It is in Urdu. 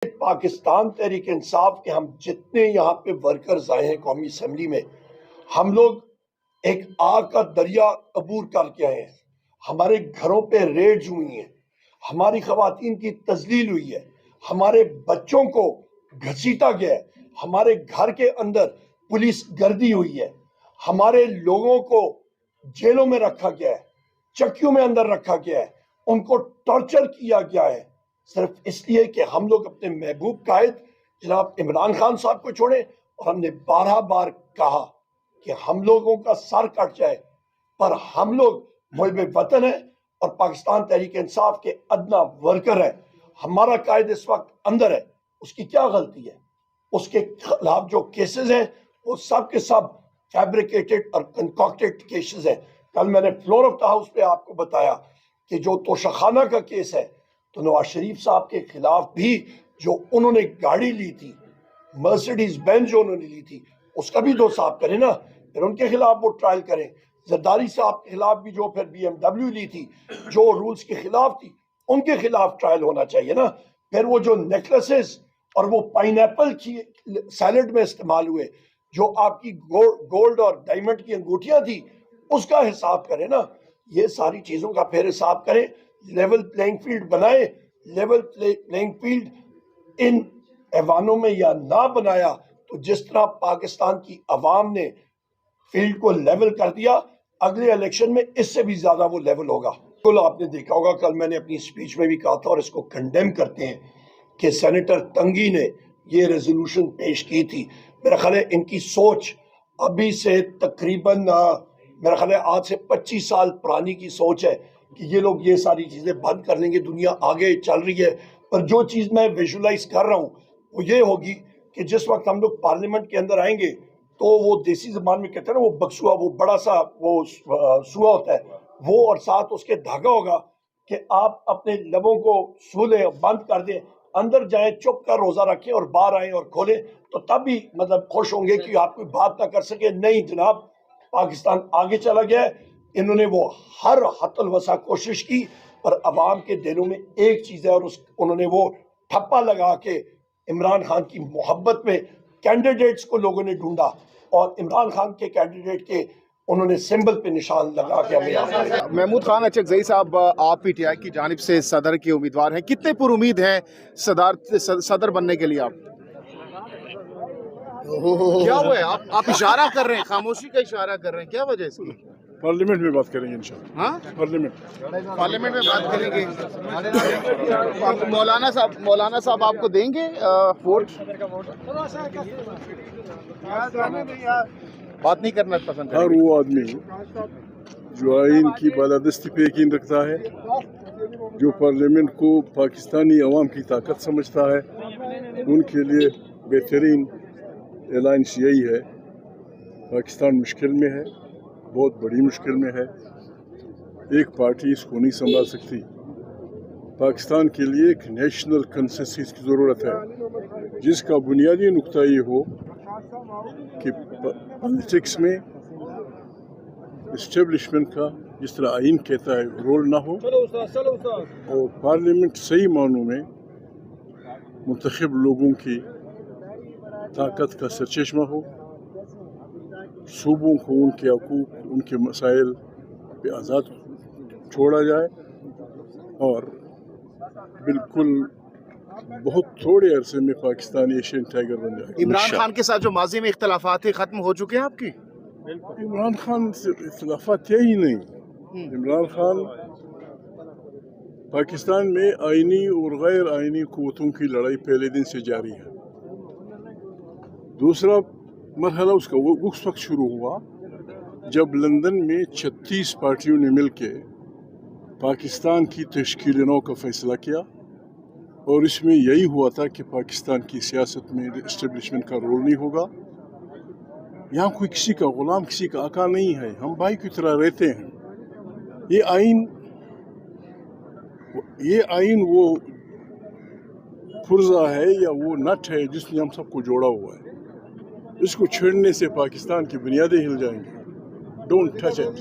پاکستان تحریک انصاف کے ہم جتنے یہاں پہ ورکرز آئے ہیں قومی اسمبلی میں، ہم لوگ ایک آگ کا دریا عبور کر کے آئے ہیں. ہمارے گھروں پہ ریڈز ہوئی ہیں، ہماری خواتین کی تذلیل ہوئی ہے، ہمارے بچوں کو گھسیٹا گیا ہے، ہمارے گھر کے اندر پولیس گردی ہوئی ہے، ہمارے لوگوں کو جیلوں میں رکھا گیا ہے، چکیوں میں اندر رکھا گیا ہے، ان کو ٹارچر کیا گیا ہے، صرف اس لیے کہ ہم لوگ اپنے محبوب قائد جناب عمران خان صاحب کو چھوڑے. اور ہم نے بارہ بار کہا کہ ہم لوگوں کا سر کٹ جائے، پر ہم لوگ محب وطن ہیں اور پاکستان تحریک انصاف کے ادنا ورکر ہیں. ہمارا قائد اس وقت اندر ہے، اس کی کیا غلطی ہے؟ اس کے خلاف جو کیسز ہیں وہ سب کے سب فیبریکیٹڈ اور کنکاکٹڈ کیسز ہیں. کل میں نے فلور آف دا ہاؤس پہ آپ کو بتایا کہ جو توشخانہ کا کیس ہے، تو نواز شریف صاحب کے خلاف بھی جو انہوں نے گاڑی لی تھی، مرسیڈیز بینز جو انہوں نے لی تھی، اس کا بھی دو صاحب کریں نا، پھر ان کے خلاف وہ ٹرائل کریں. زرداری صاحب کے خلاف بھی جو پھر بی ایم ڈبلیو لی تھی، جو رولز کے خلاف تھی، ان کے خلاف ٹرائل ہونا چاہیے نا. پھر وہ جو نیکلسز اور وہ پائن ایپل کی سیلڈ میں استعمال ہوئے، جو آپ کی گولڈ اور ڈائمنڈ کی انگوٹھیاں تھی، اس کا حساب کریں نا. یہ ساری چیزوں کا پھر حساب کریں، لیول پلینگ فیلڈ بنائے. لیول پلینگ فیلڈ ان ایوانوں میں یا نہ بنایا تو جس طرح پاکستان کی عوام نے فیلڈ کو لیول کر دیا، اگلے الیکشن میں اس سے بھی زیادہ وہ لیول ہوگا. کل آپ نے دیکھا ہوگا، کل میں نے اپنی سپیچ میں بھی کہا تھا اور اس کو کنڈیم کرتے ہیں کہ سینیٹر تنگی نے یہ ریزولوشن پیش کی تھی. میرا خیال ہے ان کی سوچ ابھی سے تقریباً میرا خیال ہے آج سے 25 سال پرانی کی سوچ ہے کہ یہ لوگ یہ ساری چیزیں بند کر لیں گے، دنیا آگے چل رہی ہے. پر جو چیز میں ویژولائز کر رہا ہوں وہ یہ ہوگی کہ جس وقت ہم لوگ پارلیمنٹ کے اندر آئیں گے تو وہ دیسی زبان میں کہتے ہیں نا، وہ بکسوا، وہ بڑا سا وہ سوا ہوتا ہے وہ، اور ساتھ اس کے دھاگا ہوگا کہ آپ اپنے لبوں کو سو لیں، بند کر دیں، اندر جائیں، چپ کر روزہ رکھیں اور باہر آئیں اور کھولیں، تو تب بھی مطلب خوش ہوں گے کہ آپ کوئی بات نہ کر سکے. نہیں جناب، پاکستان آگے چلا گیا ہے. انہوں نے وہ ہر حد الوسع کوشش کی، پر عوام کے دلوں میں ایک چیز ہے اور انہوں نے وہ ٹھپا لگا کے عمران خان کی محبت میں کینڈیڈیٹس کو لوگوں نے ڈھونڈا، اور عمران خان کے کینڈیڈیٹ کے انہوں نے سمبل پہ نشان لگا کے ہمیں. محمود خان اچکزئی صاحب، آپ پی ٹی آئی کی جانب سے صدر کے امیدوار ہیں، کتنے پر امید ہیں صدر بننے کے لیے؟ آپ کیا ہوا ہے؟ آپ اشارہ کر رہے ہیں، خاموشی کا اشارہ کر رہے ہیں، کیا وجہ ہے اس کی؟ پارلیمنٹ میں بات کریں گے انشاءاللہ. ہاں، پارلیمنٹ میں بات کریں گے. مولانا صاحب آپ کو دیں گے ووٹ؟ بات نہیں کرنا پسند ہر وہ آدمی جو آئین کی بالادستی پہ یقین رکھتا ہے، جو پارلیمنٹ کو پاکستانی عوام کی طاقت سمجھتا ہے، ان کے لیے بہترین الائنس یہی ہے. پاکستان مشکل میں ہے، بہت بڑی مشکل میں ہے، ایک پارٹی اس کو نہیں سنبھال سکتی. پاکستان کے لیے ایک نیشنل کنسنسس کی ضرورت ہے، جس کا بنیادی نقطہ یہ ہو کہ پالیٹکس میں اسٹیبلشمنٹ کا جس طرح آئین کہتا ہے رول نہ ہو، اور پارلیمنٹ صحیح معنوں میں منتخب لوگوں کی طاقت کا سرچشمہ ہو. صوبوں کو ان کے حقوق، ان کے مسائل پہ آزاد چھوڑا جائے، اور بالکل بہت تھوڑے عرصے میں پاکستان ایشین ٹائیگر بن جائے. عمران خان کے ساتھ جو ماضی میں اختلافات تھے ختم ہو چکے ہیں آپ کی؟ عمران خان سے اختلافات تھے ہی نہیں. عمران خان پاکستان میں آئینی اور غیر آئینی قوتوں کی لڑائی پہلے دن سے جاری ہے. دوسرا مرحلہ اس کا اس وقت شروع ہوا جب لندن میں 36 پارٹیوں نے مل کے پاکستان کی تشکیل نو کا فیصلہ کیا، اور اس میں یہی ہوا تھا کہ پاکستان کی سیاست میں اسٹیبلشمنٹ کا رول نہیں ہوگا. یہاں کوئی کسی کا غلام، کسی کا آقا نہیں ہے، ہم بھائی کی طرح رہتے ہیں. یہ آئین وہ پرزہ ہے یا وہ نٹ ہے جس نے ہم سب کو جوڑا ہوا ہے. اس کو چھیڑنے سے پاکستان کی بنیادیں ہل جائیں گی. Don't touch it.